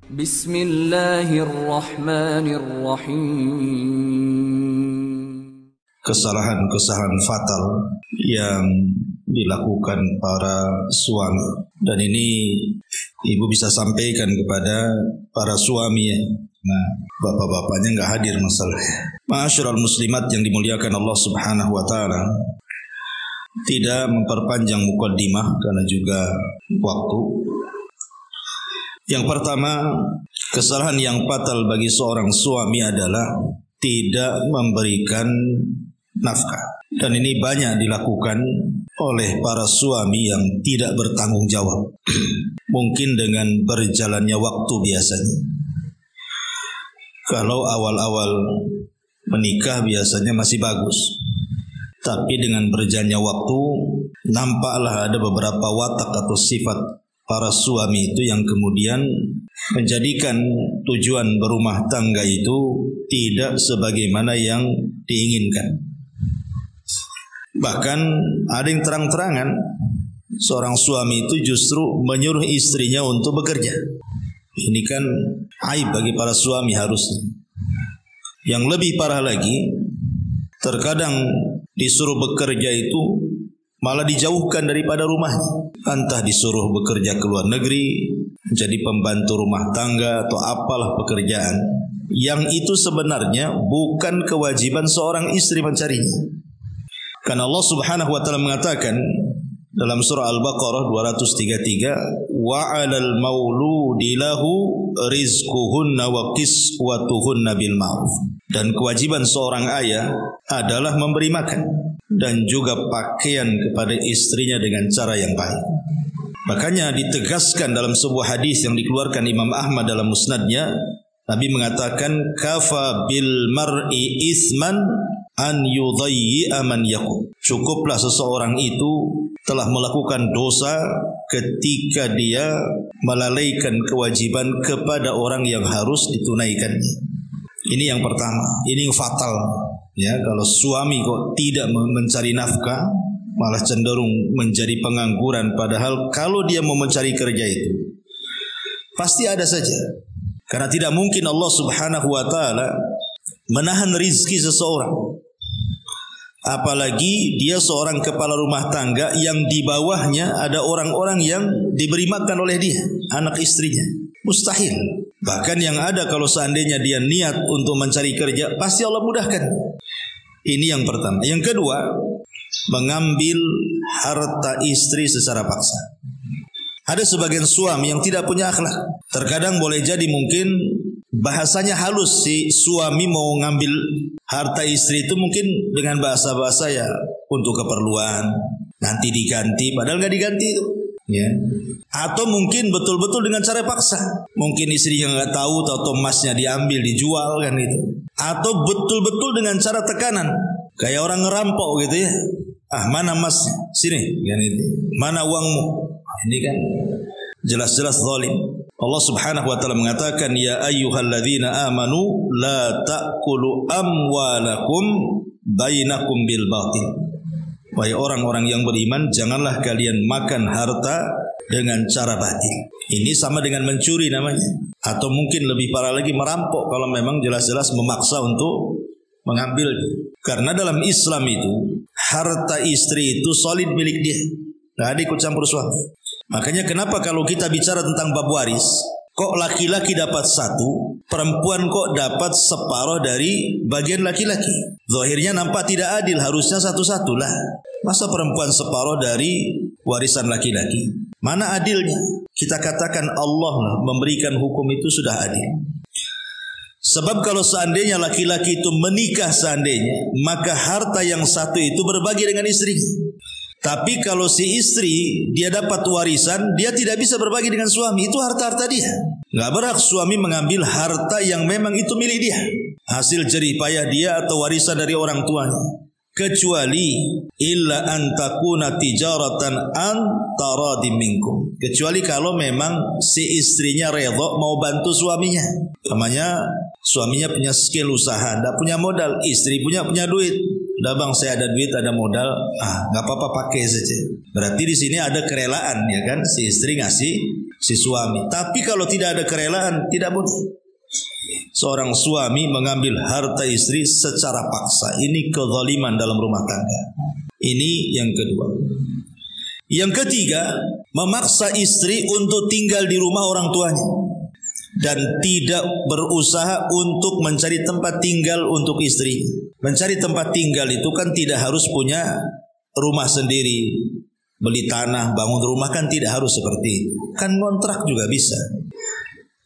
Bismillahirrahmanirrahim. Kesalahan-kesalahan fatal yang dilakukan para suami, dan ini ibu bisa sampaikan kepada para suami ya. Nah, bapak-bapaknya nggak hadir masalahnya. Ma'asyiral muslimat yang dimuliakan Allah Subhanahu wa taala, tidak memperpanjang mukaddimah karena juga waktu. Yang pertama, kesalahan yang fatal bagi seorang suami adalah tidak memberikan nafkah. Dan ini banyak dilakukan oleh para suami yang tidak bertanggung jawab. Mungkin dengan berjalannya waktu biasanya. Kalau awal-awal menikah biasanya masih bagus. Tapi dengan berjalannya waktu, nampaklah ada beberapa watak atau sifat para suami itu yang kemudian menjadikan tujuan berumah tangga itu tidak sebagaimana yang diinginkan. Bahkan ada yang terang-terangan seorang suami itu justru menyuruh istrinya untuk bekerja. Ini kan aib bagi para suami harusnya. Yang lebih parah lagi, terkadang disuruh bekerja itu malah dijauhkan daripada rumahnya. Entah disuruh bekerja ke luar negeri, jadi pembantu rumah tangga atau apalah pekerjaan, yang itu sebenarnya bukan kewajiban seorang istri mencarinya. Karena Allah Subhanahu wa taala mengatakan dalam surah Al-Baqarah 233, wa 'alal mauludi lahu rizquhunna wa qiswatuhunna bil ma'ruf. Dan kewajiban seorang ayah adalah memberi makan dan juga pakaian kepada istrinya dengan cara yang baik. Makanya ditegaskan dalam sebuah hadis yang dikeluarkan Imam Ahmad dalam musnadnya, Nabi mengatakan kafa bil mar'i isman an yudayyi'a man yaqut. Cukuplah seseorang itu telah melakukan dosa ketika dia melalaikan kewajiban kepada orang yang harus ditunaikannya. Ini yang pertama, ini yang fatal. Ya, kalau suami kok tidak mencari nafkah, malah cenderung menjadi pengangguran, padahal kalau dia mau mencari kerja itu pasti ada saja. Karena tidak mungkin Allah Subhanahu wa taala menahan rizki seseorang. Apalagi dia seorang kepala rumah tangga yang di bawahnya ada orang-orang yang diberi makan oleh dia, anak istrinya. Mustahil. Bahkan yang ada kalau seandainya dia niat untuk mencari kerja, pasti Allah mudahkan. Ini yang pertama. Yang kedua, mengambil harta istri secara paksa. Ada sebagian suami yang tidak punya akhlak. Terkadang boleh jadi mungkin bahasanya halus, si suami mau ngambil harta istri itu mungkin dengan bahasa-bahasa ya untuk keperluan, nanti diganti, padahal nggak diganti itu. Ya. Atau mungkin betul-betul dengan cara paksa. Mungkin istrinya nggak tahu, atau emasnya diambil, dijual kan gitu. Atau betul-betul dengan cara tekanan, kayak orang ngerampok gitu ya. Ah, mana emasnya? Sini, kan itu. Mana uangmu? Ini kan jelas-jelas zalim. Allah Subhanahu wa taala mengatakan, ya ayyuhalladzina amanu la ta'kulu amwalakum bainakum bil batil. Wahai orang-orang yang beriman, janganlah kalian makan harta dengan cara batil. Ini sama dengan mencuri namanya. Atau mungkin lebih parah lagi merampok kalau memang jelas-jelas memaksa untuk mengambil. Karena dalam Islam itu harta istri itu solid milik dia. Nggak ada ikut campur suami. Makanya kenapa kalau kita bicara tentang bab waris, kok laki-laki dapat satu, perempuan kok dapat separuh dari bagian laki-laki? Zahirnya nampak tidak adil, harusnya satu-satu lah. Masa perempuan separuh dari warisan laki-laki? Mana adilnya? Kita katakan Allah lah memberikan hukum itu sudah adil. Sebab kalau seandainya laki-laki itu menikah seandainya, maka harta yang satu itu berbagi dengan istrinya. Tapi kalau si istri dia dapat warisan, dia tidak bisa berbagi dengan suami, itu harta-harta dia. Gak berhak suami mengambil harta yang memang itu milik dia, hasil jerih payah dia atau warisan dari orang tuanya. Kecuali illa an takuna tijaratan an taradim minkum. Kecuali kalau memang si istrinya redha mau bantu suaminya. Namanya suaminya punya skill usaha, tidak punya modal, istri punya duit. Udah bang, saya ada duit, ada modal, nggak apa-apa pakai saja. Berarti di sini ada kerelaan, ya kan? Si istri ngasih si suami. Tapi kalau tidak ada kerelaan, tidak boleh seorang suami mengambil harta istri secara paksa. Ini kezaliman dalam rumah tangga. Ini yang kedua. Yang ketiga, memaksa istri untuk tinggal di rumah orang tuanya dan tidak berusaha untuk mencari tempat tinggal untuk istri. Mencari tempat tinggal itu kan tidak harus punya rumah sendiri, beli tanah, bangun rumah, kan tidak harus seperti itu. Kan kontrak juga bisa.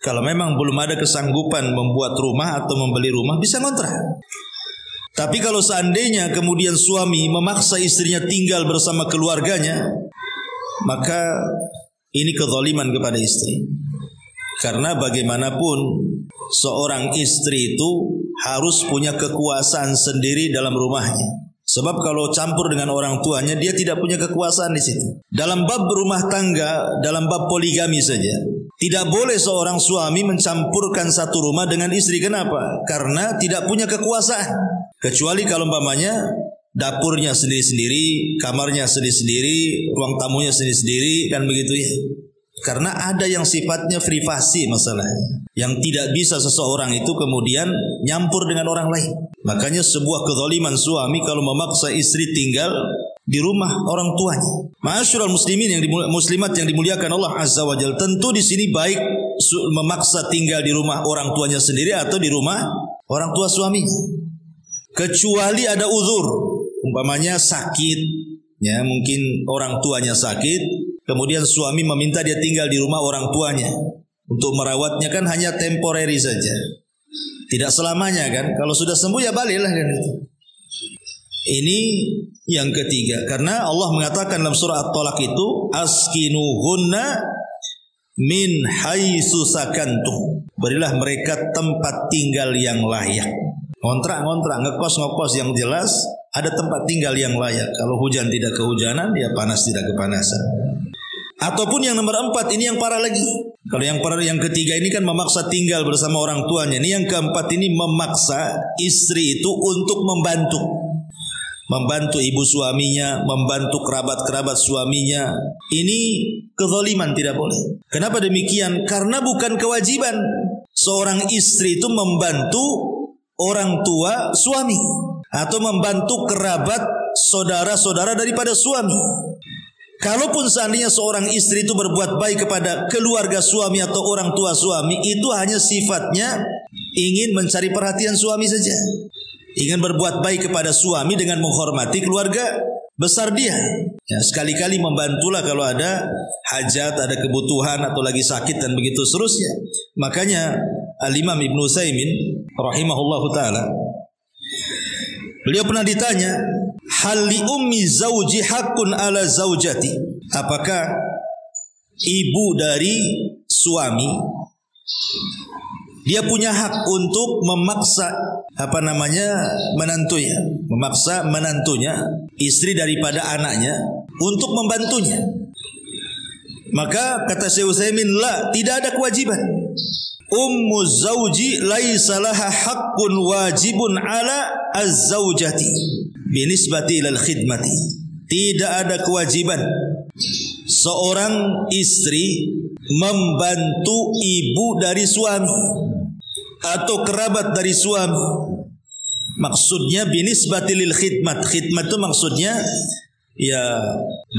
Kalau memang belum ada kesanggupan membuat rumah atau membeli rumah, bisa kontrak. Tapi kalau seandainya kemudian suami memaksa istrinya tinggal bersama keluarganya, maka ini kezaliman kepada istri. Karena bagaimanapun seorang istri itu harus punya kekuasaan sendiri dalam rumahnya. Sebab kalau campur dengan orang tuanya, dia tidak punya kekuasaan di situ. Dalam bab rumah tangga, dalam bab poligami saja, tidak boleh seorang suami mencampurkan satu rumah dengan istri. Kenapa? Karena tidak punya kekuasaan. Kecuali kalau umpamanya dapurnya sendiri-sendiri, kamarnya sendiri-sendiri, ruang tamunya sendiri-sendiri, kan begitu ya. Karena ada yang sifatnya privasi masalahnya, yang tidak bisa seseorang itu kemudian nyampur dengan orang lain. Makanya sebuah kezaliman suami kalau memaksa istri tinggal di rumah orang tuanya. Ma'asyiral muslimin muslimat yang dimuliakan Allah Azza wa Jalla, tentu di sini baik memaksa tinggal di rumah orang tuanya sendiri atau di rumah orang tua suaminya. Kecuali ada uzur, umpamanya sakit, ya mungkin orang tuanya sakit, kemudian suami meminta dia tinggal di rumah orang tuanya untuk merawatnya, kan hanya temporary saja, tidak selamanya kan. Kalau sudah sembuh ya baliklah kan itu. Ini yang ketiga, karena Allah mengatakan dalam surah At-Talaq itu, askinuhunna min haitsu sakantum, berilah mereka tempat tinggal yang layak. Ngontrak, ngekos yang jelas, ada tempat tinggal yang layak. Kalau hujan tidak kehujanan, ya panas tidak kepanasan. Ataupun yang nomor 4, ini yang parah lagi. Kalau yang ketiga ini kan memaksa tinggal bersama orang tuanya. Ini yang keempat, ini memaksa istri itu untuk membantu ibu suaminya, membantu kerabat-kerabat suaminya. Ini kezaliman, tidak boleh. Kenapa demikian? Karena bukan kewajiban seorang istri itu membantu orang tua suami atau membantu kerabat saudara-saudara daripada suami. Kalaupun seandainya seorang istri itu berbuat baik kepada keluarga suami atau orang tua suami, itu hanya sifatnya ingin mencari perhatian suami saja. Ingin berbuat baik kepada suami dengan menghormati keluarga besar dia. Ya, sekali-kali membantulah kalau ada hajat, ada kebutuhan atau lagi sakit dan begitu seterusnya. Makanya Al-Imam Ibnu Utsaimin rahimahullahu taala, beliau pernah ditanya, hal li ummi zauji haqqun ala zaujati, apakah ibu dari suami dia punya hak untuk memaksa menantunya, memaksa menantunya, istri daripada anaknya untuk membantunya? Maka kata Syekh Utsaimin, la, tidak ada kewajiban. Ummu zauji laisa laha haqqun wajibun ala az-zaujati binisbati ilal khidmati. Tidak ada kewajiban seorang istri membantu ibu dari suami atau kerabat dari suami. Maksudnya binisbati lil khidmat. Khidmat itu maksudnya ya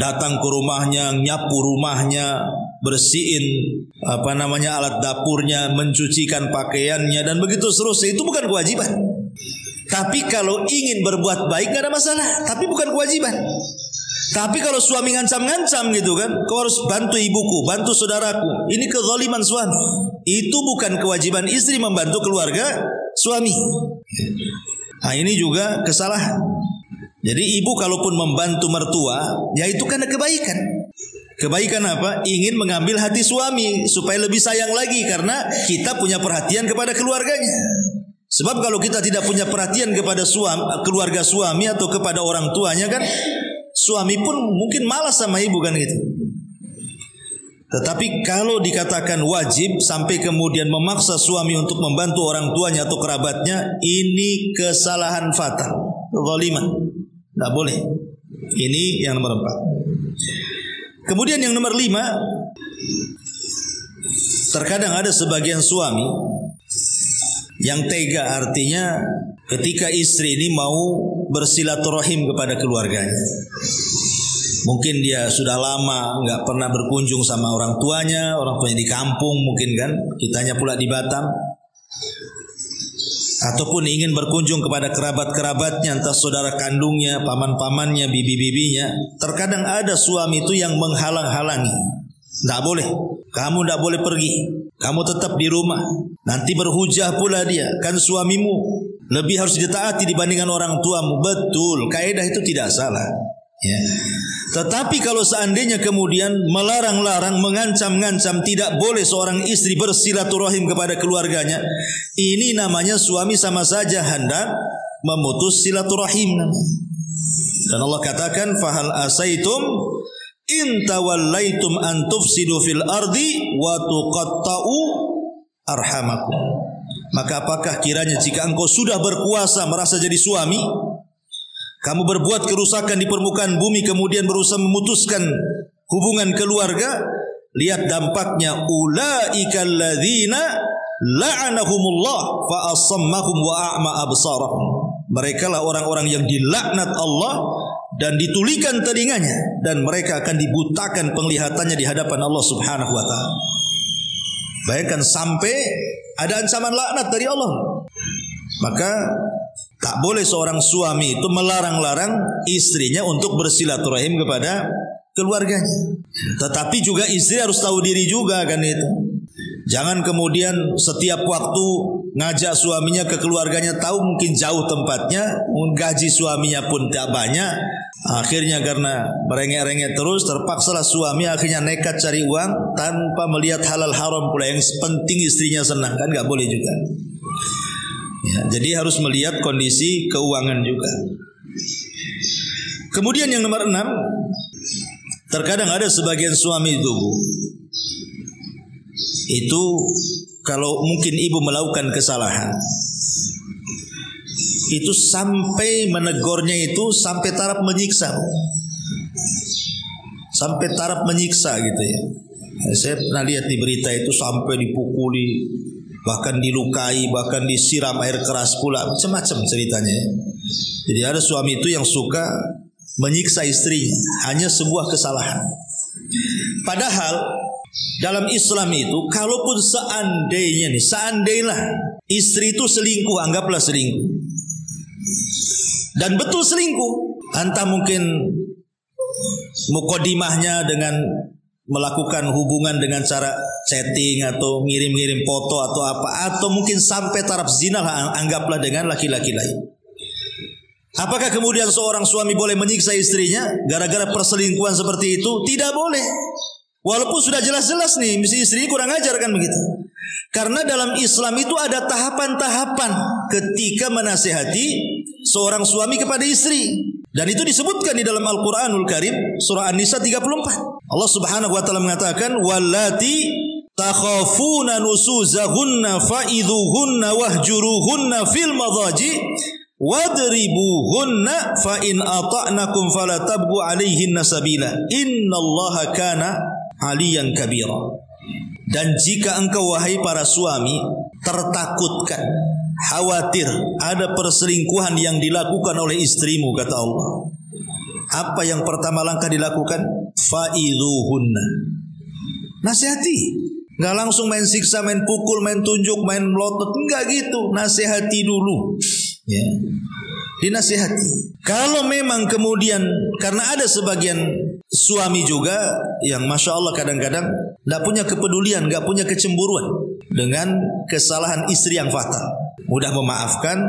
datang ke rumahnya, nyapu rumahnya, bersihin alat dapurnya, mencucikan pakaiannya dan begitu seterusnya. Itu bukan kewajiban. Tapi kalau ingin berbuat baik gak ada masalah, tapi bukan kewajiban. Tapi kalau suami ngancam-ngancam gitu kan, kau harus bantu ibuku, bantu saudaraku, ini kezaliman suami. Itu bukan kewajiban istri membantu keluarga suami. Nah, ini juga kesalahan. Jadi ibu kalaupun membantu mertua, ya itu karena kebaikan. Kebaikan apa? Ingin mengambil hati suami supaya lebih sayang lagi, karena kita punya perhatian kepada keluarganya. Sebab kalau kita tidak punya perhatian kepada keluarga suami atau kepada orang tuanya kan, suami pun mungkin malas sama ibu kan gitu. Tetapi kalau dikatakan wajib sampai kemudian memaksa suami untuk membantu orang tuanya atau kerabatnya, ini kesalahan fatal, zaliman. Tidak boleh. Ini yang nomor 4. Kemudian yang nomor 5, Terkadang ada sebagian suami yang tega, artinya ketika istri ini mau bersilaturahim kepada keluarganya. Mungkin dia sudah lama nggak pernah berkunjung sama orang tuanya di kampung mungkin kan, kitanya pula di Batam. Ataupun ingin berkunjung kepada kerabat-kerabatnya, entah saudara kandungnya, paman-pamannya, bibi-bibinya. Terkadang ada suami itu yang menghalang-halangi. Tidak boleh, kamu tidak boleh pergi, kamu tetap di rumah. Nanti berhujah pula dia, kan suamimu lebih harus ditaati dibandingkan orang tuamu. Betul, kaidah itu tidak salah, ya. Tetapi kalau seandainya kemudian melarang-larang, mengancam-ngancam tidak boleh seorang istri bersilaturahim kepada keluarganya, ini namanya suami sama saja hendak memutus silaturahim. Dan Allah katakan, fahal asaitum in tawallaitum an tufsidu fil ardi wa tuqatta'u arhamakum. Maka apakah kiranya jika engkau sudah berkuasa merasa jadi suami, kamu berbuat kerusakan di permukaan bumi, kemudian berusaha memutuskan hubungan keluarga, lihat dampaknya. Ulaikal ladzina la'anahumullah fa asammahum wa a'ma absarahum. Mereka lah orang-orang yang dilaknat Allah dan ditulikan telinganya, dan mereka akan dibutakan penglihatannya di hadapan Allah Subhanahu wa taala. Bayangkan sampai ada ancaman laknat dari Allah. Maka tak boleh seorang suami itu melarang-larang istrinya untuk bersilaturahim kepada keluarganya. Tetapi juga istri harus tahu diri juga kan itu. Jangan kemudian setiap waktu ngajak suaminya ke keluarganya, tahu mungkin jauh tempatnya, gaji suaminya pun tak banyak. Akhirnya karena merengek-rengek terus, terpaksalah suami akhirnya nekat cari uang tanpa melihat halal haram pula. Yang penting istrinya senang, kan nggak boleh juga. Ya, jadi harus melihat kondisi keuangan juga. Kemudian yang nomor 6, terkadang ada sebagian suami itu kalau mungkin ibu melakukan kesalahan, itu sampai menegurnya itu sampai taraf menyiksa, sampai taraf menyiksa gitu ya. Saya pernah lihat di berita itu sampai dipukuli, bahkan dilukai, bahkan disiram air keras pula, macam-macam ceritanya. Jadi ada suami itu yang suka menyiksa istrinya hanya sebuah kesalahan. Padahal dalam Islam itu, kalaupun seandainya istri itu selingkuh, anggaplah selingkuh, dan betul selingkuh, entah mungkin mukodimahnya dengan melakukan hubungan dengan cara chatting atau ngirim-ngirim foto atau apa, atau mungkin sampai taraf zina, anggaplah dengan laki-laki lain. Apakah kemudian seorang suami boleh menyiksa istrinya gara-gara perselingkuhan seperti itu? Tidak boleh. Walaupun sudah jelas-jelas nih mesti istri kurang ajar kan begitu. Karena dalam Islam itu ada tahapan-tahapan ketika menasihati seorang suami kepada istri. Dan itu disebutkan di dalam Al-Quranul Karim, surah An-Nisa 34. Allah Subhanahu wa taala mengatakan, wallati takhafuna nusuzahunna fa'idhuhunna wahjuruhunna fil madhaji wadribuhunna fa in ata'nakum fala tabghu 'alaihinna sabila innallaha kana 'aliyan kabira. Dan jika engkau wahai para suami tertakutkan, khawatir ada perselingkuhan yang dilakukan oleh istrimu, kata Allah, apa yang pertama langkah dilakukan? Fa'idhuhunna, nasihati. Nggak langsung main siksa, main pukul, main tunjuk, main melotot, enggak gitu. Nasihati dulu, ya, dinasihati. Kalau memang kemudian, karena ada sebagian suami juga yang masya Allah kadang-kadang nggak punya kepedulian, nggak punya kecemburuan dengan kesalahan istri yang fatal, mudah memaafkan,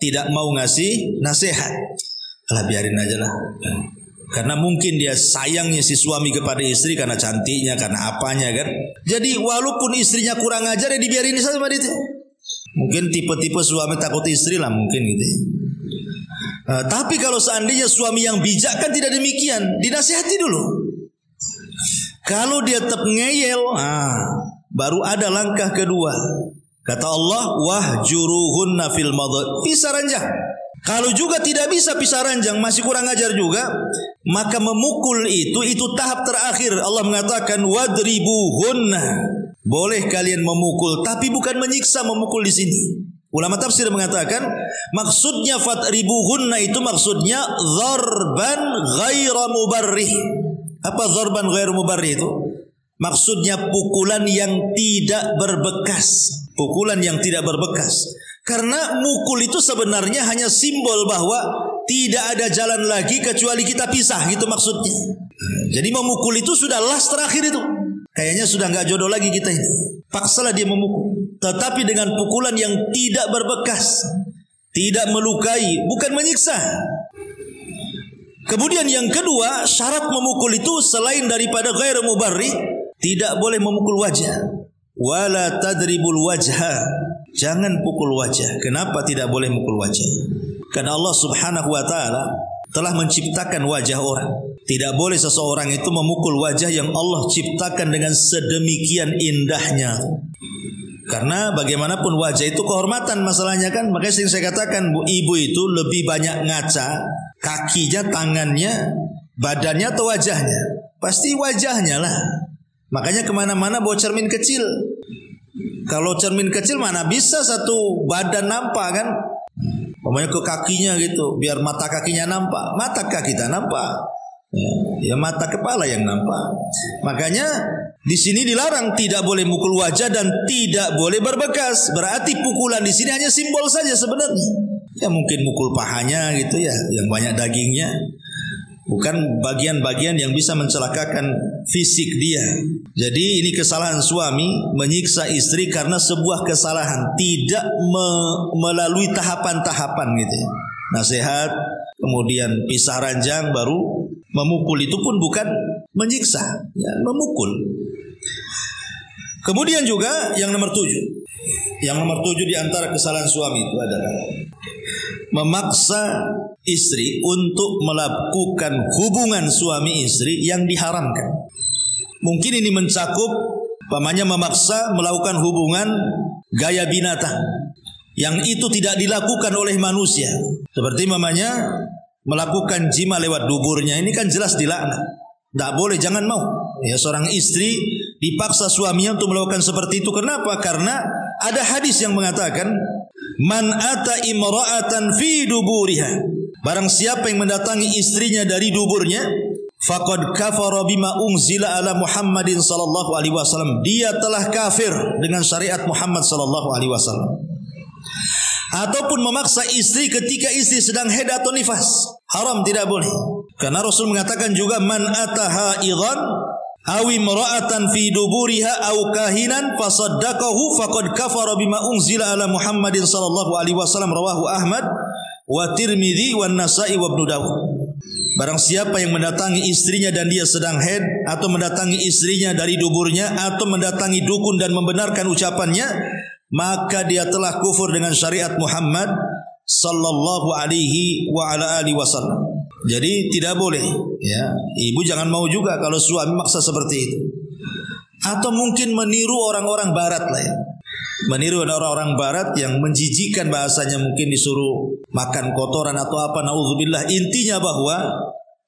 tidak mau ngasih nasihat. Alah biarin aja lah. Karena mungkin dia sayangnya si suami kepada istri karena cantiknya, karena apanya kan. Jadi walaupun istrinya kurang ajar ya dibiarin saja sama dia. Mungkin tipe-tipe suami takut istri lah mungkin gitu. Tapi kalau seandainya suami yang bijak kan tidak demikian, dinasihati dulu. Kalau dia tetap ngeyel, baru ada langkah kedua. Kata Allah, wahjuruhunna fil madad, pisah ranjang. Kalau juga tidak bisa pisah ranjang, masih kurang ajar juga, maka memukul itu tahap terakhir. Allah mengatakan wadribuhunna, Boleh kalian memukul, tapi bukan menyiksa memukul di sini. Ulama tafsir mengatakan maksudnya fatribuhunna itu maksudnya dzarban ghaira mubarrih. Apa dzarban ghaira mubarrih itu? Maksudnya pukulan yang tidak berbekas. Pukulan yang tidak berbekas. Karena mukul itu sebenarnya hanya simbol bahwa tidak ada jalan lagi kecuali kita pisah, gitu maksudnya. Jadi memukul itu sudah last terakhir itu. Kayaknya sudah nggak jodoh lagi kita ini. Paksalah dia memukul. Tetapi dengan pukulan yang tidak berbekas, tidak melukai, bukan menyiksa. Kemudian yang kedua, syarat memukul itu selain daripada ghairu mubarrih, tidak boleh memukul wajah. Wala tadribul wajha. Jangan pukul wajah. Kenapa tidak boleh memukul wajah? Karena Allah Subhanahu wa taala telah menciptakan wajah orang. Tidak boleh seseorang itu memukul wajah yang Allah ciptakan dengan sedemikian indahnya. Karena bagaimanapun wajah itu kehormatan masalahnya kan. Makanya sering saya katakan, ibu itu lebih banyak ngaca kakinya, tangannya, badannya atau wajahnya. Pasti wajahnya lah. Makanya kemana-mana bawa cermin kecil. Kalau cermin kecil mana bisa satu badan nampak kan? Pokoknya ke kakinya gitu, biar mata kakinya nampak. Mata kaki tak nampak. Ya mata kepala yang nampak. Makanya di sini dilarang, tidak boleh mukul wajah dan tidak boleh berbekas. Berarti pukulan di sini hanya simbol saja sebenarnya. Ya mungkin mukul pahanya gitu ya, yang banyak dagingnya. Bukan bagian-bagian yang bisa mencelakakan fisik dia. Jadi ini kesalahan suami menyiksa istri karena sebuah kesalahan, tidak melalui tahapan-tahapan gitu ya. Nasihat, kemudian pisah ranjang, baru memukul, itu pun bukan menyiksa, ya, memukul. Kemudian juga yang nomor 7. Yang nomor 7 di antara kesalahan suami itu adalah memaksa istri untuk melakukan hubungan suami istri yang diharamkan. Mungkin ini mencakup pamannya memaksa melakukan hubungan gaya binatang yang itu tidak dilakukan oleh manusia. Seperti mamanya melakukan jima lewat duburnya, ini kan jelas dilaknat. Tidak boleh, jangan mau. Ya, seorang istri dipaksa suaminya untuk melakukan seperti itu. Kenapa? Karena ada hadis yang mengatakan, man ata imra'atan fi duburiha. Barang siapa yang mendatangi istrinya dari duburnya, faqad kafara bima unzila ala Muhammadin sallallahu alaihi wasallam. Dia telah kafir dengan syariat Muhammad sallallahu alaihi wasallam. Ataupun memaksa istri ketika istri sedang haid atau nifas, haram, tidak boleh. Karena Rasul mengatakan juga, man ataha idhan aw imra'atan fi duburiha aw kahinan fasaddaqahu faqad kafara bima unzila ala Muhammadin sallallahu alaihi wasallam, rawahu Ahmad wa Tirmidzi wa Nasa'i wa Ibnu Dawud. Barang siapa yang mendatangi istrinya dan dia sedang haid, atau mendatangi istrinya dari duburnya, atau mendatangi dukun dan membenarkan ucapannya, maka dia telah kufur dengan syariat Muhammad sallallahu alaihi wa ala alihi wasallam. Jadi tidak boleh, ya. Ibu jangan mau juga kalau suami maksa seperti itu. Atau mungkin meniru orang-orang barat lah ya. Meniru orang-orang barat yang menjijikan bahasanya, mungkin disuruh makan kotoran atau apa, naudzubillah. Intinya bahwa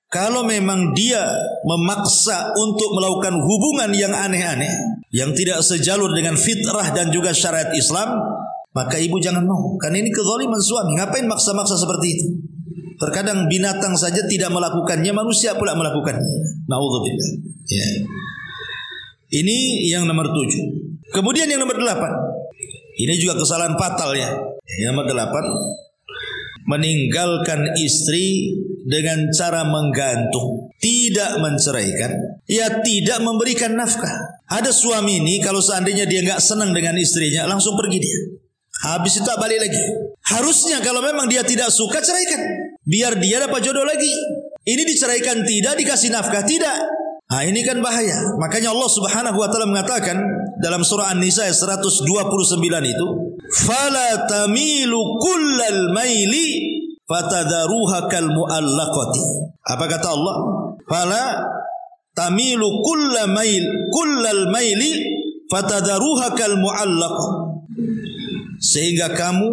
kalau memang dia memaksa untuk melakukan hubungan yang aneh-aneh, yang tidak sejalur dengan fitrah dan juga syariat Islam, maka ibu jangan mau. Karena ini kezaliman suami. Ngapain maksa-maksa seperti itu? Terkadang binatang saja tidak melakukannya, manusia pula melakukannya. Naudzubillah. Ya. Ini yang nomor 7. Kemudian yang nomor 8. Ini juga kesalahan fatal ya. Yang nomor 8, meninggalkan istri dengan cara menggantung, tidak menceraikan, ya tidak memberikan nafkah. Ada suami ini kalau seandainya dia nggak senang dengan istrinya, langsung pergi dia. Habis itu tak balik lagi. Harusnya kalau memang dia tidak suka, ceraikan, biar dia dapat jodoh lagi. Ini diceraikan tidak, dikasih nafkah tidak. Nah ini kan bahaya. Makanya Allah Subhanahu wa taala mengatakan dalam surah An-Nisa 129 itu, fala tamilu kullal maili fatadharuha kal muallaqati. Apa kata Allah? Fala tamilu kullal maili fatadharuha kal muallaqati. Sehingga kamu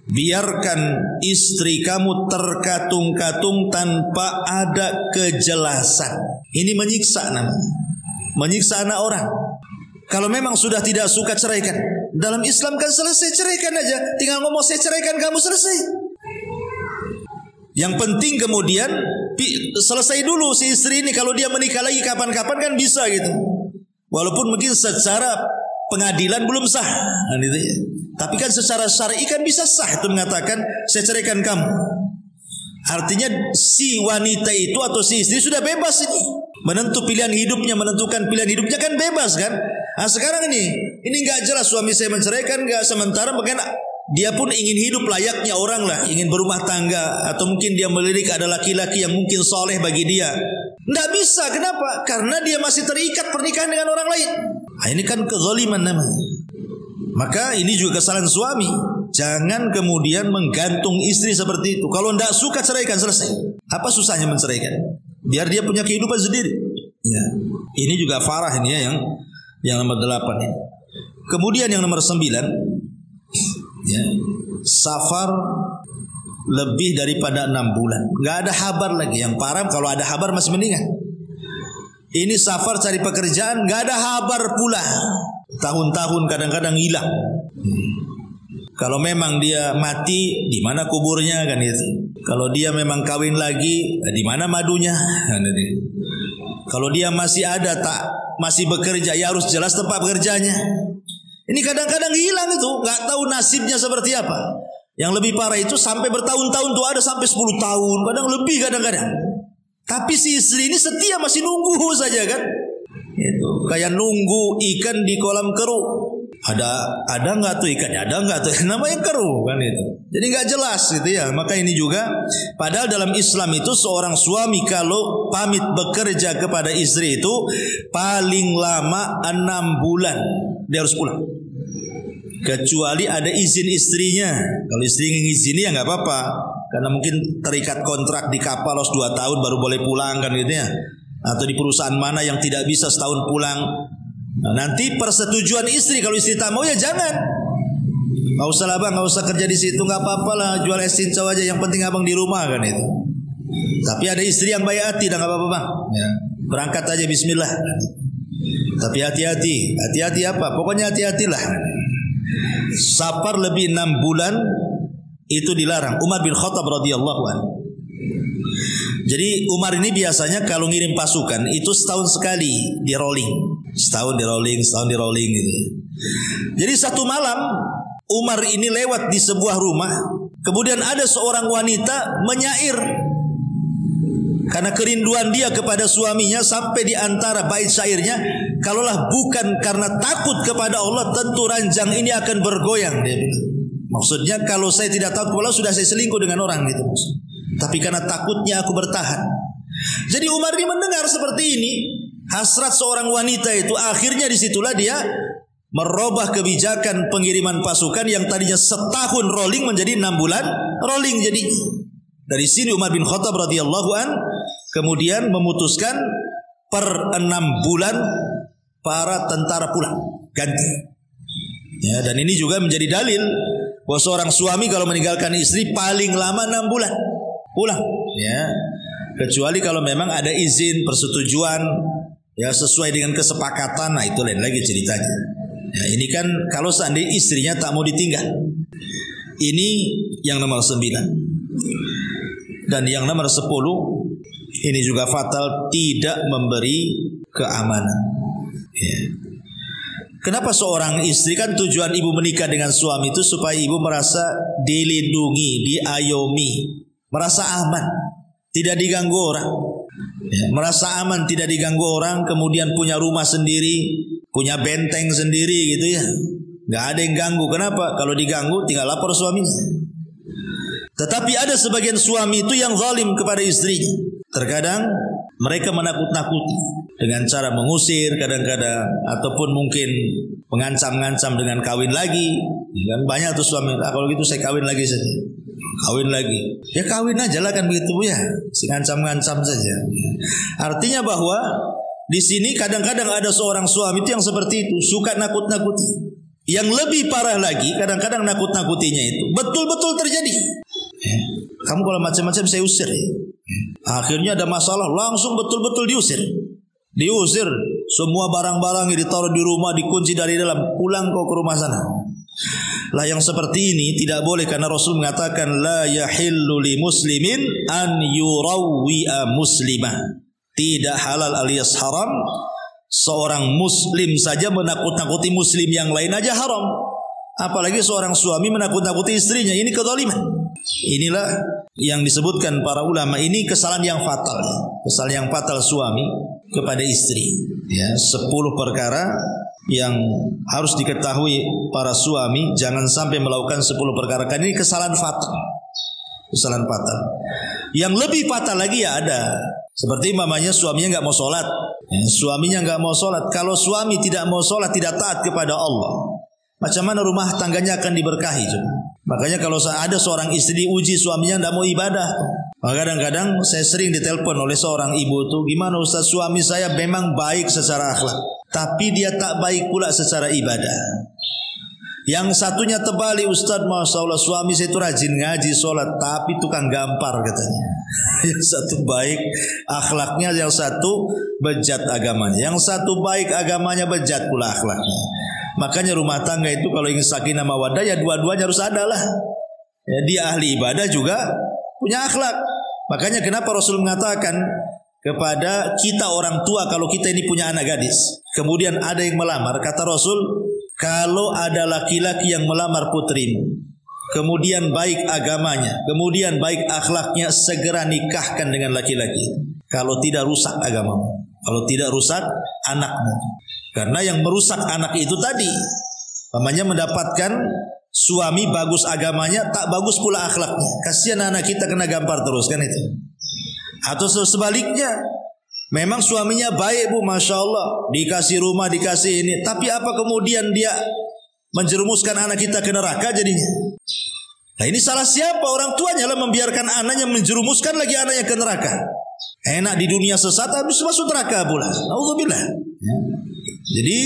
biarkan istri kamu terkatung-katung tanpa ada kejelasan. Ini menyiksa namanya. Menyiksa anak orang. Kalau memang sudah tidak suka, ceraikan. Dalam Islam kan selesai, ceraikan aja. Tinggal ngomong saya ceraikan kamu, selesai. Yang penting kemudian selesai dulu si istri ini. Kalau dia menikah lagi kapan-kapan kan bisa gitu. Walaupun mungkin secara pengadilan belum sah, gitu ya. Tapi kan secara syar'i kan bisa sah itu mengatakan saya ceraikan kamu. Artinya si wanita itu atau si istri sudah bebas ini, menentu pilihan hidupnya, menentukan pilihan hidupnya kan bebas kan. Nah sekarang ini nggak jelas suami saya menceraikan nggak, sementara mungkin dia pun ingin hidup layaknya orang lah, ingin berumah tangga, atau mungkin dia melirik ada laki-laki yang mungkin soleh bagi dia. Nggak bisa, kenapa? Karena dia masih terikat pernikahan dengan orang lain. Nah, ini kan kezaliman namanya. Maka ini juga kesalahan suami. Jangan kemudian menggantung istri seperti itu. Kalau tidak suka ceraikan, selesai. Apa susahnya menceraikan? Biar dia punya kehidupan sendiri. Ya. Ini juga farah ini ya, yang nomor 8 ini. Kemudian yang nomor 9, ya, safar lebih daripada 6 bulan. Gak ada kabar lagi. Yang parah kalau ada kabar masih mendingan. Ini safar cari pekerjaan, gak ada kabar pula. Tahun-tahun kadang-kadang hilang. Kalau memang dia mati, di mana kuburnya kan itu. Kalau dia memang kawin lagi, di mana madunya kan itu. Kalau dia masih ada masih bekerja, ya harus jelas tempat bekerjanya. Ini kadang-kadang hilang itu, nggak tahu nasibnya seperti apa. Yang lebih parah itu sampai bertahun-tahun tuh, ada sampai 10 tahun, kadang lebih kadang-kadang. Tapi si istri ini setia, masih nunggu saja kan. Itu kayak nunggu ikan di kolam keruh. Ada nggak tuh ikannya? Ada nggak tuh? Namanya keruh kan itu. Jadi nggak jelas gitu ya. Maka ini juga, padahal dalam Islam itu seorang suami kalau pamit bekerja kepada istri itu paling lama 6 bulan dia harus pulang. Kecuali ada izin istrinya. Kalau istri ngizini ya nggak apa-apa. Karena mungkin terikat kontrak di kapal harus 2 tahun baru boleh pulang kan gitu ya. Atau di perusahaan mana yang tidak bisa setahun pulang. Nah, nanti persetujuan istri, kalau istri tak mau ya jangan. Nggak usah lah bang, nggak usah kerja di situ, nggak apa-apa lah, jual es cincau aja, yang penting abang di rumah kan itu. Tapi ada istri yang baik hati, dah nggak apa-apa bang. Ya, berangkat aja Bismillah. Tapi hati-hati apa? Pokoknya hati-hatilah. Safar lebih 6 bulan itu dilarang. Umar bin Khattab radhiyallahu anhu. Jadi Umar ini biasanya kalau ngirim pasukan itu setahun sekali di rolling. Setahun di rolling gitu. Jadi satu malam Umar ini lewat di sebuah rumah, kemudian ada seorang wanita menyair karena kerinduan dia kepada suaminya, sampai di antara bait syairnya, kalaulah bukan karena takut kepada Allah, tentu ranjang ini akan bergoyang, dia bilang. Maksudnya kalau saya tidak takut kepada Allah, sudah saya selingkuh dengan orang gitu. Tapi karena takutnya aku bertahan. Jadi Umar ini mendengar seperti ini, hasrat seorang wanita itu, akhirnya disitulah dia merubah kebijakan pengiriman pasukan yang tadinya setahun rolling menjadi 6 bulan rolling. Jadi dari sini Umar bin Khattab radhiyallahu an kemudian memutuskan per 6 bulan para tentara pulang ganti. Ya, dan ini juga menjadi dalil bahwa seorang suami kalau meninggalkan istri paling lama 6 bulan pulang. Ya, kecuali kalau memang ada izin persetujuan, ya sesuai dengan kesepakatan, nah itu lain lagi ceritanya. Ya, ini kan kalau seandainya istrinya tak mau ditinggal. Ini yang nomor 9. Dan yang nomor 10, ini juga fatal, tidak memberi keamanan. Ya. Kenapa seorang istri, kan tujuan ibu menikah dengan suami itu supaya ibu merasa dilindungi, diayomi, merasa aman, tidak diganggu orang. Ya, merasa aman, tidak diganggu orang, kemudian punya rumah sendiri, punya benteng sendiri gitu ya. Gak ada yang ganggu. Kenapa? Kalau diganggu tinggal lapor suaminya. Tetapi ada sebagian suami itu yang zalim kepada istrinya. Terkadang mereka menakut-nakuti dengan cara mengusir kadang-kadang, ataupun mungkin mengancam-ngancam dengan kawin lagi. Ya kan banyak tuh suami, kalau gitu saya kawin lagi saja. Kawin lagi. Ya kawin aja lah kan begitu ya. Si ngancam-ngancam saja. Artinya bahwa di sini kadang-kadang ada seorang suami itu yang seperti itu, suka nakut-nakuti. Yang lebih parah lagi, kadang-kadang nakut-nakutinya itu betul-betul terjadi. Ya. Kamu kalau macam-macam saya usir. Ya. Akhirnya ada masalah, langsung betul-betul diusir. semua barang-barang yang ditaruh di rumah dikunci dari dalam, pulang kau ke rumah sana. Lah yang seperti ini tidak boleh, karena Rasul mengatakan la yahillu li muslimin an yurawwi'a muslimah. Tidak halal alias haram seorang muslim saja menakut-nakuti muslim yang lain aja haram. Apalagi seorang suami menakut-nakuti istrinya, ini kezaliman. Inilah yang disebutkan para ulama, ini kesalahan yang fatal, ya. Kesalahan yang fatal suami kepada istri, ya. 10 perkara yang harus diketahui para suami, jangan sampai melakukan 10 perkara, karena ini kesalahan fatal. Kesalahan fatal. Yang lebih fatal lagi ya ada, seperti mamanya suaminya nggak mau sholat, ya, suaminya nggak mau sholat. Kalau suami tidak mau sholat, tidak taat kepada Allah, macam mana rumah tangganya akan diberkahi coba? Makanya kalau ada seorang istri diuji suaminya tidak mau ibadah, kadang-kadang saya sering ditelepon oleh seorang ibu tuh, gimana Ustaz, suami saya memang baik secara akhlak, tapi dia tak baik pula secara ibadah. Yang satunya terbalik, Ustaz, Masya Allah, suami saya itu rajin ngaji, sholat, tapi tukang gampar katanya. Yang satu baik akhlaknya, yang satu bejat agamanya. Yang satu baik agamanya, bejat pula akhlaknya. Makanya rumah tangga itu kalau ingin sakinah mawaddah, ya dua-duanya harus ada lah. Ya, dia ahli ibadah juga punya akhlak. Makanya kenapa Rasul mengatakan kepada kita orang tua, kalau kita ini punya anak gadis, kemudian ada yang melamar, kata Rasul, kalau ada laki-laki yang melamar putrimu, kemudian baik agamanya, kemudian baik akhlaknya, segera nikahkan dengan laki-laki. Kalau tidak rusak agamamu, kalau tidak rusak anakmu. Karena yang merusak anak itu tadi, namanya mendapatkan suami bagus agamanya, tak bagus pula akhlaknya. Kasihan anak kita kena gampar terus kan itu. Atau sebaliknya, memang suaminya baik bu, Masya Allah, dikasih rumah, dikasih ini, tapi apa kemudian dia menjerumuskan anak kita ke neraka jadinya? Nah ini salah siapa? Orang tuanya lah membiarkan anaknya menjerumuskan lagi anaknya ke neraka. Enak di dunia sesat, habis masuk neraka pula. Nauzubillah. Ya. Jadi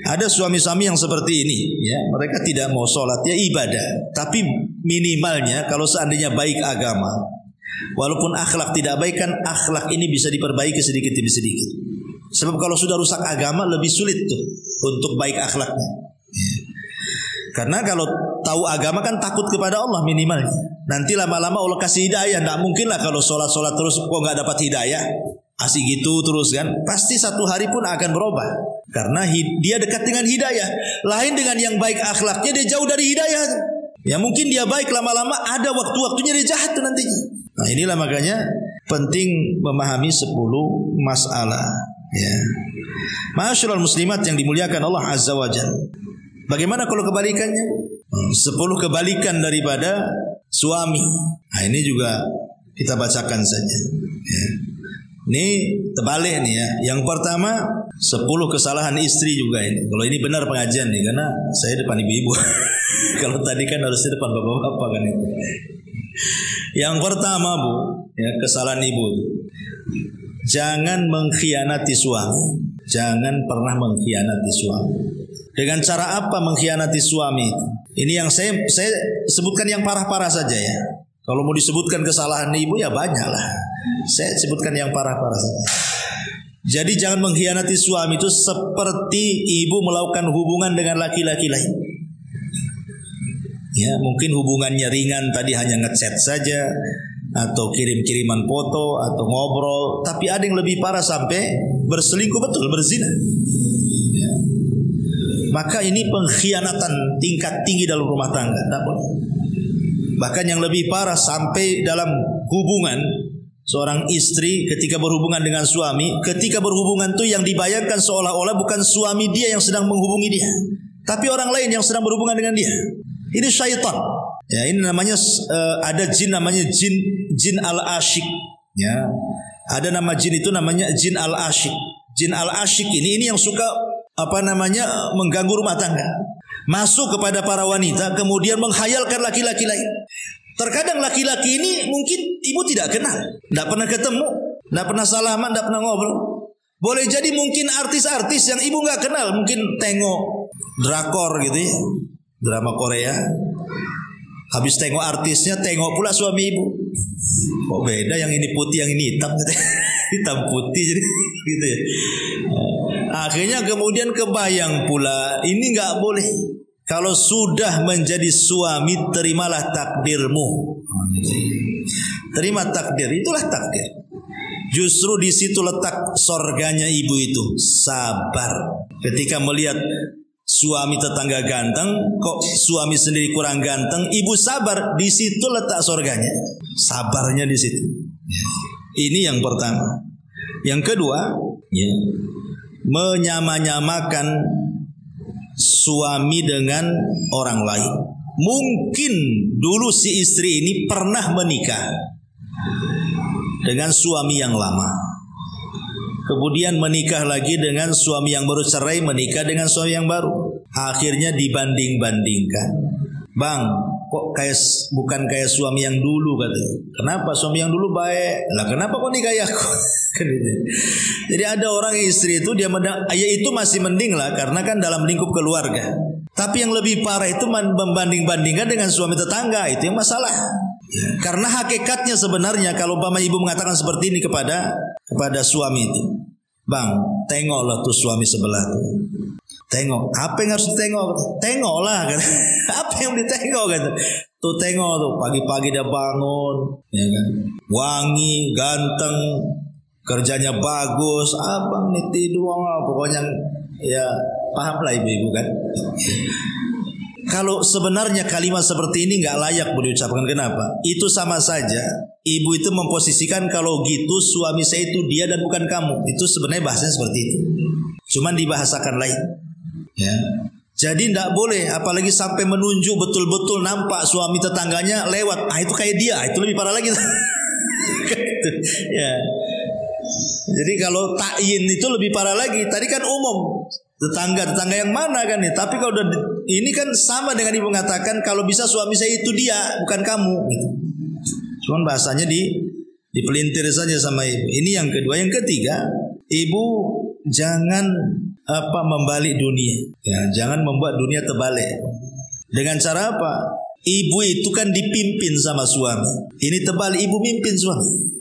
ada suami-suami yang seperti ini, ya, mereka tidak mau sholat, ya ibadah, tapi minimalnya kalau seandainya baik agama, walaupun akhlak tidak baik, kan akhlak ini bisa diperbaiki sedikit demi sedikit. Sebab kalau sudah rusak agama lebih sulit tuh untuk baik akhlaknya. Karena kalau tahu agama kan takut kepada Allah minimalnya. Nanti lama-lama Allah kasih hidayah. Tidak mungkin lah kalau sholat-sholat terus kok nggak dapat hidayah, asik gitu terus kan. Pasti satu hari pun akan berubah. Karena dia dekat dengan hidayah. Lain dengan yang baik akhlaknya, dia jauh dari hidayah. Ya mungkin dia baik, lama-lama ada waktu-waktunya dia jahat nantinya. Nah inilah makanya penting memahami 10 masalah, ya. Ma'asyiral muslimat yang dimuliakan Allah Azza wa Jalla. Bagaimana kalau kebalikannya? 10 kebalikan daripada suami. Nah ini juga kita bacakan saja, ya. Ini terbalik nih ya. Yang pertama 10 kesalahan istri juga ini. Kalau ini benar pengajian nih, karena saya depan ibu-ibu. Kalau tadi kan harusnya depan bapak-bapak kan itu. Yang pertama bu, ya, kesalahan ibu, jangan mengkhianati suami. Jangan pernah mengkhianati suami. Dengan cara apa mengkhianati suami? Ini yang saya sebutkan yang parah-parah saja ya. Kalau mau disebutkan kesalahan ibu ya banyak lah. Saya sebutkan yang parah-parah saja. Jadi jangan mengkhianati suami itu seperti ibu melakukan hubungan dengan laki-laki lain. Ya, mungkin hubungannya ringan, tadi hanya ngechat saja atau kirim-kiriman foto atau ngobrol, tapi ada yang lebih parah sampai berselingkuh, betul, berzina. Ya. Maka ini pengkhianatan tingkat tinggi dalam rumah tangga, tak boleh. Bahkan yang lebih parah sampai dalam hubungan seorang istri ketika berhubungan dengan suami, ketika berhubungan itu yang dibayangkan seolah-olah bukan suami dia yang sedang menghubungi dia, tapi orang lain yang sedang berhubungan dengan dia. Ini syaitan. Ya, ini namanya ada jin namanya jin al-asyik. Ya. Ada nama jin itu namanya jin al-asyik. Jin al-asyik ini yang suka mengganggu rumah tangga. Masuk kepada para wanita kemudian menghayalkan laki-laki lain. Terkadang laki-laki ini mungkin ibu tidak kenal, tidak pernah ketemu, tidak pernah salaman, tidak pernah ngobrol. Boleh jadi mungkin artis-artis yang ibu nggak kenal, mungkin tengok drakor gitu ya, drama Korea. Habis tengok artisnya, tengok pula suami ibu. Kok beda, yang ini putih, yang ini hitam, hitam putih jadi gitu ya. Akhirnya kemudian kebayang pula, ini nggak boleh. Kalau sudah menjadi suami, terimalah takdirmu. Terima takdir, itulah takdir. Justru di situ letak sorganya ibu itu, sabar. Ketika melihat suami tetangga ganteng, kok suami sendiri kurang ganteng, ibu sabar, di situ letak sorganya. Sabarnya di situ. Ini yang pertama. Yang kedua, ya, menyama-nyamakan suami dengan orang lain. Mungkin dulu si istri ini pernah menikah dengan suami yang lama, kemudian menikah lagi dengan suami yang baru cerai, menikah dengan suami yang baru. Akhirnya dibanding-bandingkan. Bang, kok bukan kayak suami yang dulu katanya. Kenapa suami yang dulu baik? Lah kenapa kok nikah aku? Jadi ada orang istri itu dia ya itu masih mending lah, karena kan dalam lingkup keluarga. Tapi yang lebih parah itu membanding-bandingkan dengan suami tetangga, itu yang masalah. Karena hakikatnya sebenarnya kalau umpama ibu mengatakan seperti ini kepada suami itu, bang, tengoklah tuh suami sebelah tuh. Tengok, apa yang harus ditengok? Tengoklah, kan? Apa yang ditengok? Kan? Tuh tengok tuh, pagi-pagi dia bangun, ya kan? Wangi, ganteng, kerjanya bagus, abang nih tidur, pokoknya ya paham lah ibu-ibu kan. Kalau sebenarnya kalimat seperti ini nggak layak diucapkan. Kenapa? Itu sama saja ibu itu memposisikan kalau gitu suami saya itu dia dan bukan kamu. Itu sebenarnya bahasanya seperti itu, cuman dibahasakan lain. Ya, jadi tidak boleh, apalagi sampai menunjuk betul-betul nampak suami tetangganya lewat. Ah itu kayak dia, itu lebih parah lagi. Ya. Jadi kalau takyin itu lebih parah lagi. Tadi kan umum, tetangga yang mana kan nih. Tapi kalau ini kan sama dengan ibu mengatakan kalau bisa suami saya itu dia, bukan kamu. Gitu. Cuman bahasanya dipelintir saja sama ibu. Ini yang kedua. Yang ketiga, ibu jangan membalik dunia. Ya, jangan membuat dunia terbalik. Dengan cara apa? Ibu itu kan dipimpin sama suami. Ini terbalik, ibu mimpin suami.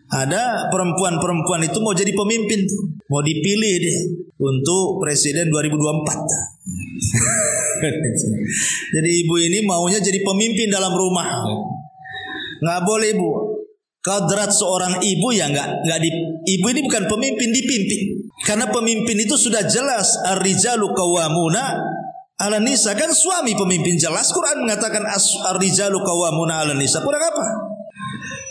Ada perempuan-perempuan itu mau jadi pemimpin, mau dipilih dia untuk presiden 2024. Jadi ibu ini maunya jadi pemimpin dalam rumah. Nggak boleh ibu. Kodrat seorang ibu ya ibu ini bukan pemimpin, dipimpin. Karena pemimpin itu sudah jelas, ar-rijalu qawwamuna 'alan nisa, kan suami pemimpin jelas. Quran mengatakan ar-rijalu qawwamuna 'alan nisa. Kurang apa?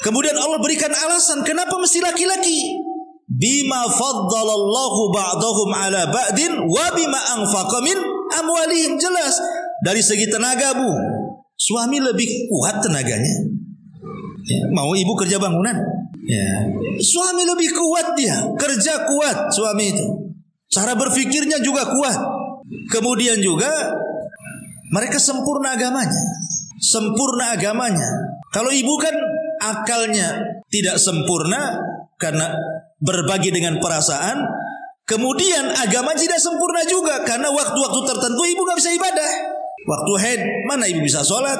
Kemudian Allah berikan alasan kenapa mesti laki-laki. Bima faddalallahu ba'dahum 'ala ba'din wa bima anfaqa min amwalihim. Jelas dari segi tenaga bu, suami lebih kuat tenaganya. Ya, mau ibu kerja bangunan, ya, suami lebih kuat, dia kerja kuat suami itu. Cara berpikirnya juga kuat. Kemudian juga mereka sempurna agamanya. Kalau ibu kan akalnya tidak sempurna karena berbagi dengan perasaan. Kemudian agama tidak sempurna juga karena waktu-waktu tertentu ibu gak bisa ibadah. Waktu haid mana ibu bisa sholat,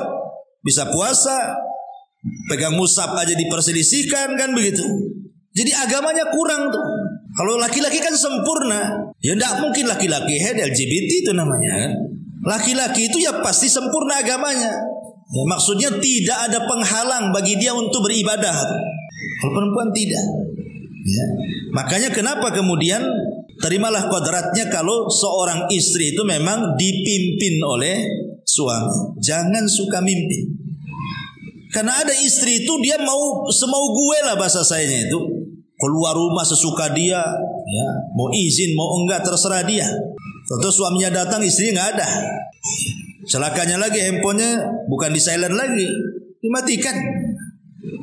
bisa puasa, pegang mushaf aja diperselisihkan kan begitu. Jadi agamanya kurang tuh. Kalau laki-laki kan sempurna. Ya tidak mungkin laki-laki haid LGBT itu namanya kan. Laki-laki itu ya pasti sempurna agamanya. Ya, maksudnya tidak ada penghalang bagi dia untuk beribadah. Kalau perempuan tidak. Ya. Makanya kenapa kemudian terimalah kodratnya kalau seorang istri itu memang dipimpin oleh suami. Jangan suka mimpin. Karena ada istri itu dia mau semau gue lah bahasa sayanya itu. Keluar rumah sesuka dia, ya, mau izin mau enggak terserah dia. Tentu suaminya datang istrinya nggak ada. Celakanya lagi handphonenya bukan di silent lagi, dimatikan.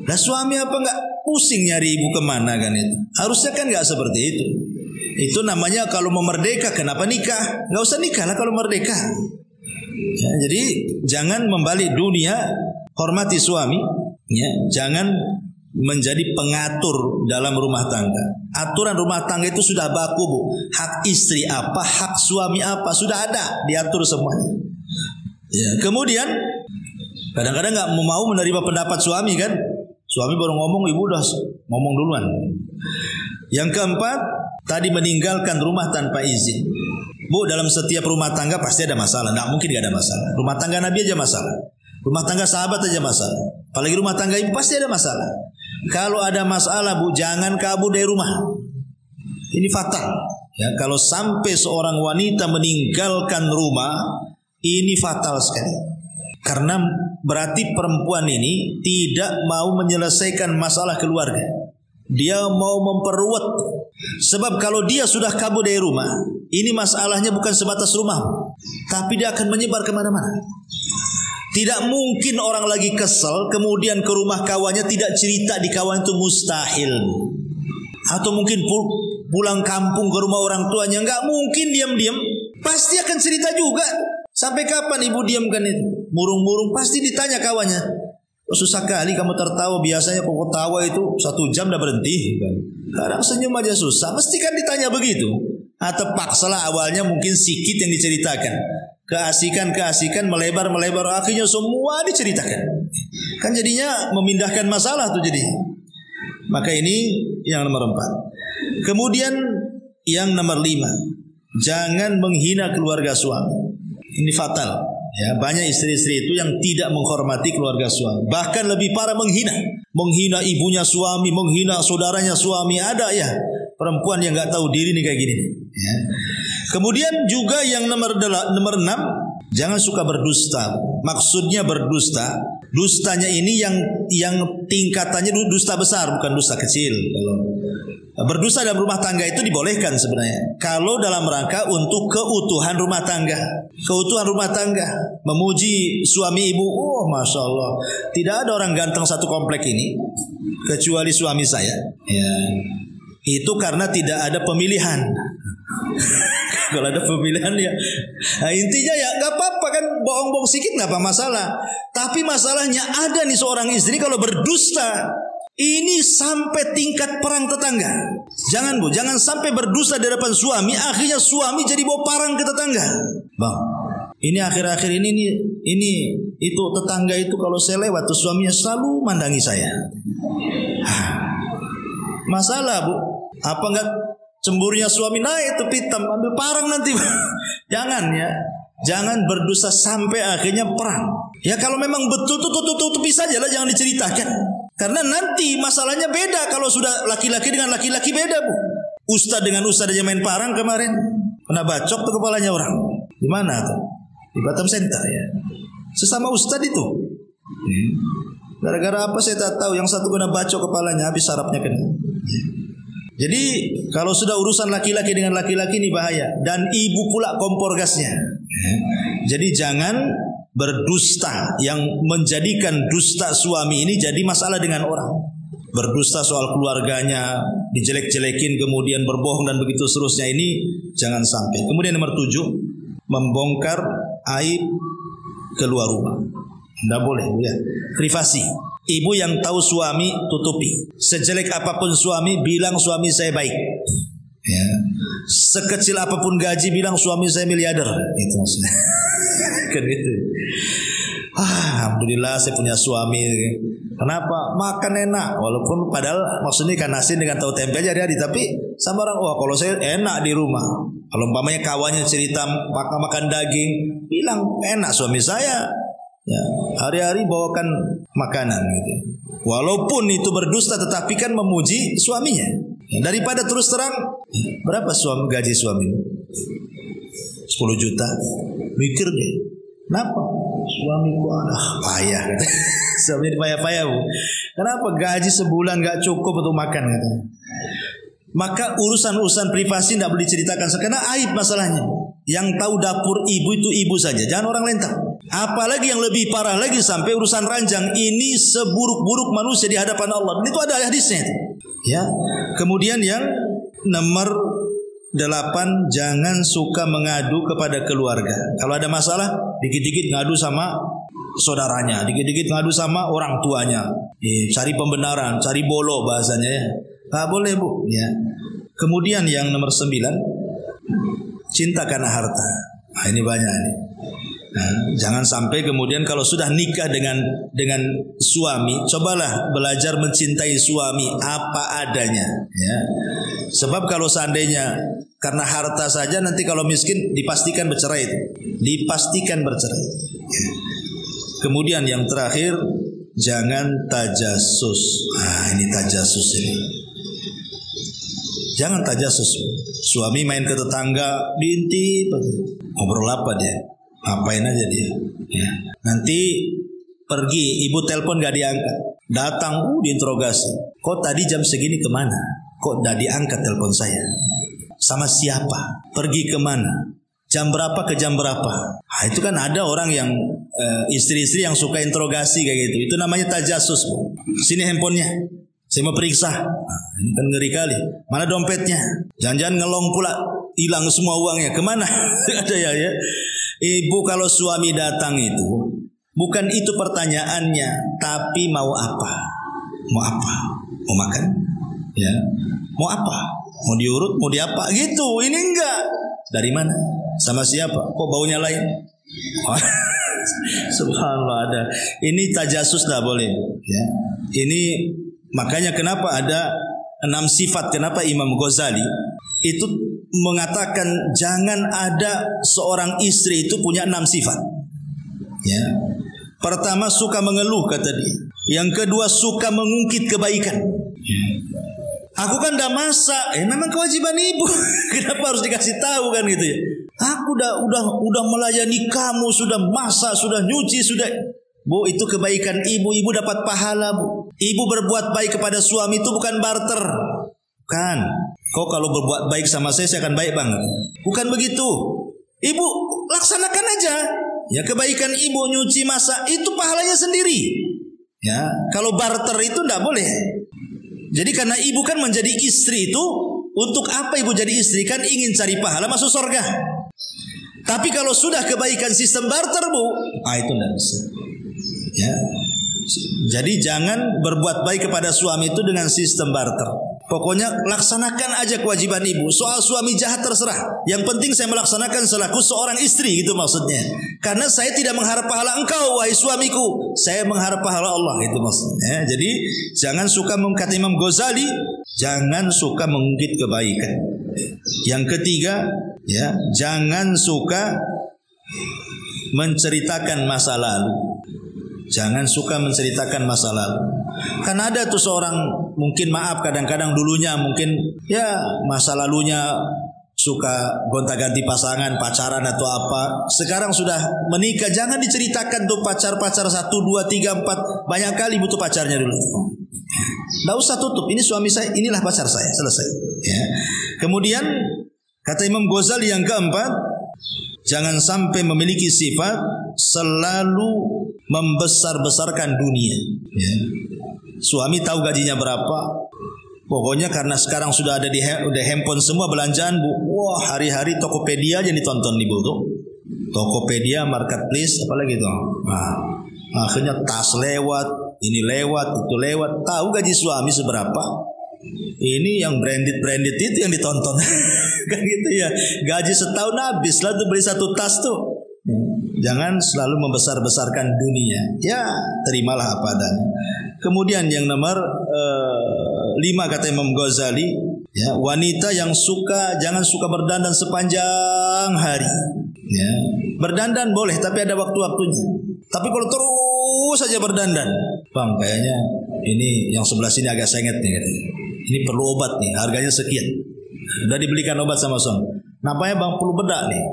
Nah suami apa nggak pusing nyari ibu kemana kan itu? Harusnya kan nggak seperti itu. Itu namanya kalau mau merdeka kenapa nikah? Nggak usah nikah lah kalau merdeka. Ya, jadi jangan membalik dunia. Hormati suami, ya, jangan menjadi pengatur dalam rumah tangga. Aturan rumah tangga itu sudah baku bu. Hak istri apa, hak suami apa, sudah ada, diatur semuanya. Ya, kemudian kadang-kadang nggak mau menerima pendapat suami kan. Suami baru ngomong, ibu udah ngomong duluan. Yang keempat, tadi meninggalkan rumah tanpa izin. Bu, dalam setiap rumah tangga pasti ada masalah. Nggak mungkin nggak ada masalah. Rumah tangga Nabi aja masalah. Rumah tangga sahabat aja masalah. Apalagi rumah tangga ibu pasti ada masalah. Kalau ada masalah, Bu, jangan kabur dari rumah. Ini fatal. Ya, kalau sampai seorang wanita meninggalkan rumah, ini fatal sekali. Karena berarti perempuan ini tidak mau menyelesaikan masalah keluarga. Dia mau memperluat. Sebab kalau dia sudah kabur dari rumah, ini masalahnya bukan sebatas rumah, tapi dia akan menyebar kemana-mana. Tidak mungkin orang lagi kesel kemudian ke rumah kawannya tidak cerita di kawan, itu mustahil. Atau mungkin pulang kampung ke rumah orang tuanya, nggak mungkin diam-diam, pasti akan cerita juga. Sampai kapan ibu diamkan itu? Murung-murung pasti ditanya kawannya. Oh, susah kali kamu tertawa, biasanya kok tawa itu 1 jam udah berhenti. Kadang senyum aja susah, mesti kan ditanya begitu. Atau paksalah awalnya mungkin sedikit yang diceritakan. Keasikan melebar, akhirnya semua diceritakan. Kan jadinya memindahkan masalah tuh jadi. Maka ini yang nomor 4. Kemudian yang nomor 5, jangan menghina keluarga suami. Ini fatal. Ya, banyak istri-istri itu yang tidak menghormati keluarga suami. Bahkan lebih parah menghina ibunya suami, menghina saudaranya suami. Ada ya perempuan yang nggak tahu diri nih kayak gini. Ya. Kemudian juga yang nomor 6, jangan suka berdusta. Maksudnya berdusta, dustanya ini yang tingkatannya dusta besar, bukan dusta kecil. Kalau berdusta dalam rumah tangga itu dibolehkan sebenarnya. Kalau dalam rangka untuk keutuhan rumah tangga. Keutuhan rumah tangga. Memuji suami ibu. Oh, Masya Allah. Tidak ada orang ganteng satu komplek ini kecuali suami saya. Ya. Itu karena tidak ada pemilihan. Kalau ada pemilihan ya, nah, intinya ya gak apa-apa kan, bohong-bohong sedikit gak apa masalah. Tapi masalahnya ada nih seorang istri kalau berdusta, ini sampai tingkat perang tetangga. Jangan Bu, jangan sampai berdusta di depan suami, akhirnya suami jadi bawa parang ke tetangga. Bang, ini akhir-akhir ini itu tetangga itu kalau saya lewat tuh suaminya selalu mandangi saya. Masalah Bu, apa enggak cemburunya suami naik itu pitam, ambil parang nanti. Jangan ya. Jangan berdosa sampai akhirnya perang. Ya kalau memang betul tutupi saja lah, jangan diceritakan. Karena nanti masalahnya beda kalau sudah laki-laki dengan laki-laki beda Bu. Ustadz dengan ustadz aja main parang kemarin. Kena bacok tuh kepalanya orang. Di mana tuh? Di Batam Center ya. Sesama ustadz itu. Gara-gara apa saya tak tahu. Yang satu kena bacok kepalanya, habis sarafnya kena. Jadi kalau sudah urusan laki-laki dengan laki-laki ini bahaya. Dan ibu pula kompor gasnya. Jadi jangan berdusta yang menjadikan dusta suami ini jadi masalah dengan orang. Berdusta soal keluarganya, dijelek-jelekin kemudian berbohong dan begitu seterusnya, ini jangan sampai. Kemudian nomor 7, membongkar aib keluar rumah. Tidak boleh ya. Privasi. Ibu yang tahu suami tutupi. Sejelek apapun suami, bilang suami saya baik. Ya. Sekecil apapun gaji, bilang suami saya miliarder. Itu maksudnya. Kan itu. Alhamdulillah saya punya suami. Kenapa? Makan enak. Walaupun padahal maksudnya ikan asin dengan tahu tempe aja hari-hari. Tapi sama orang, wah kalau saya enak di rumah. Kalau umpamanya kawannya cerita makan daging, bilang enak suami saya. Ya, hari-hari bawakan makanan gitu. Walaupun itu berdusta tetapi kan memuji suaminya. Ya, daripada terus terang, berapa gaji suami? 10 juta. Mikir deh. Kenapa? Suamiku payah kata. Suami payah-payah Bu. Kenapa gaji sebulan gak cukup untuk makan katanya. Maka urusan-urusan privasi tidak boleh diceritakan karena aib masalahnya. Yang tahu dapur ibu itu ibu saja, jangan orang lain tahu. Apalagi yang lebih parah lagi sampai urusan ranjang, ini seburuk-buruk manusia di hadapan Allah. Dan itu ada hadisnya. Ya. Kemudian yang nomor 8, jangan suka mengadu kepada keluarga. Kalau ada masalah, dikit-dikit ngadu sama saudaranya, dikit-dikit ngadu sama orang tuanya. Cari pembenaran, cari bolo bahasanya ya. Nggak boleh Bu. Ya. Kemudian yang nomor 9, cinta karena harta. Nah, ini banyak nih. Nah, jangan sampai kemudian kalau sudah nikah dengan suami, cobalah belajar mencintai suami apa adanya, ya. Sebab kalau seandainya karena harta saja, nanti kalau miskin dipastikan bercerai itu. Dipastikan bercerai. Ya. Kemudian yang terakhir, jangan tajasus. Nah, ini tajasus ini. Jangan tajasus. Suami main ke tetangga, diintip, ngobrol apa dia? Apain aja dia, ya. Nanti pergi, ibu telepon gak diangkat, datang diinterogasi. Kok tadi jam segini kemana? Kok gak diangkat telepon saya? Sama siapa? Pergi kemana? Jam berapa ke jam berapa? Nah, itu kan ada orang yang istri-istri yang suka interogasi kayak gitu. Itu namanya tajasus. Sini handphonenya, saya mau periksa. Nah, ini kan ngeri kali. Mana dompetnya? Jangan-jangan ngelong pula, hilang semua uangnya. Kemana? Ada ya. Ibu kalau suami datang itu, bukan itu pertanyaannya, tapi mau apa? Mau apa? Mau makan? Ya. Mau apa? Mau diurut? Mau diapa? Gitu. Ini enggak. Dari mana? Sama siapa? Kok baunya lain? Subhanallah, ada. Ini tajasus dah boleh. Ya. Ini makanya kenapa ada 6 sifat. Kenapa Imam Ghazali itu mengatakan jangan ada seorang istri itu punya 6 sifat. Ya. Pertama, suka mengeluh kata dia. Yang kedua, suka mengungkit kebaikan. Ya. Aku kan udah masak, memang kewajiban ibu. Kenapa harus dikasih tahu kan gitu ya? Aku udah melayani kamu, sudah masak, sudah nyuci, sudah. Bu, itu kebaikan ibu, ibu dapat pahala, Bu. Ibu berbuat baik kepada suami itu bukan barter. Bukan. Kau kalau berbuat baik sama saya akan baik banget. Bukan begitu. Ibu laksanakan aja. Ya, kebaikan ibu nyuci masak itu pahalanya sendiri. Ya, kalau barter itu enggak boleh. Jadi karena ibu kan menjadi istri itu, untuk apa ibu jadi istri? Kan ingin cari pahala masuk surga. Tapi kalau sudah kebaikan sistem barter, Bu, itu enggak bisa. Ya. Jadi jangan berbuat baik kepada suami itu dengan sistem barter. Pokoknya laksanakan aja kewajiban ibu. Soal suami jahat terserah. Yang penting saya melaksanakan selaku seorang istri, gitu maksudnya. Karena saya tidak mengharap pahala engkau, wahai suamiku. Saya mengharap pahala Allah, itu maksudnya. Jadi jangan suka mengkata Imam Ghazali, jangan suka mengungkit kebaikan. Yang ketiga, ya, jangan suka menceritakan masa lalu. Jangan suka menceritakan masa lalu. Karena ada tuh seorang, mungkin maaf kadang-kadang dulunya mungkin ya masa lalunya suka gonta-ganti pasangan, pacaran atau apa. Sekarang sudah menikah, jangan diceritakan tuh pacar-pacar 1, 2, 3, 4. Banyak kali butuh pacarnya dulu. Nggak usah tutup, ini suami saya, inilah pacar saya, selesai. Ya. Kemudian kata Imam Ghazali yang keempat, jangan sampai memiliki sifat selalu membesar-besarkan dunia. Ya. Suami tahu gajinya berapa. Pokoknya karena sekarang sudah ada udah handphone semua belanjaan, Bu. Wah, hari-hari Tokopedia aja ditonton Ibu tuh. Tokopedia, Marketplace, apalagi tuh. Nah, akhirnya tas lewat, ini lewat, itu lewat. Tahu gaji suami seberapa? Ini yang branded itu yang ditonton. Kan gitu ya. Gaji setahun habis lah tuh beli satu tas tuh. Jangan selalu membesar-besarkan dunia. Ya, terimalah apa adanya. Kemudian yang nomor 5 kata Imam Ghazali, ya, wanita yang jangan suka berdandan sepanjang hari. Ya, berdandan boleh tapi ada waktu-waktunya. Tapi kalau terus saja berdandan, Bang, kayaknya ini yang sebelah sini agak sengit nih katanya. Ini perlu obat nih, harganya sekian. Udah dibelikan obat sama Song. Nampaknya Bang perlu bedak nih,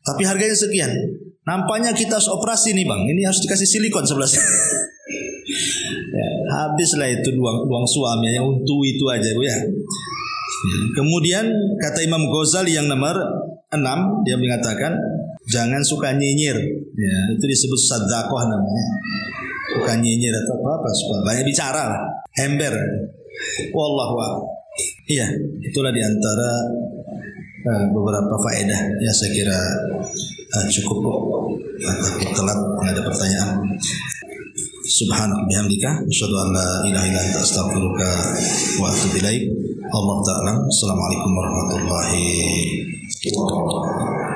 tapi harganya sekian. Nampaknya kita harus operasi nih Bang, ini harus dikasih silikon sebelah sini. Ya, habislah itu uang suami yang untuk itu aja, Bu ya. Kemudian kata Imam Ghazali yang nomor 6, dia mengatakan jangan suka nyinyir. Ya, itu disebut sadaqah namanya. Bukan nyinyir atau apa, suka banyak bicara lah, ember. Wallahu a'lam. Iya, itulah diantara beberapa faedah. Ya, saya kira cukup kok. Takut telat, nggak ada pertanyaan. Subhanallah bihamdika, asyhadu an la ilaha illa anta, astaghfiruka wa atubu ilaik. Allahu ta'ala. Assalamualaikum warahmatullahi wabarakatuh.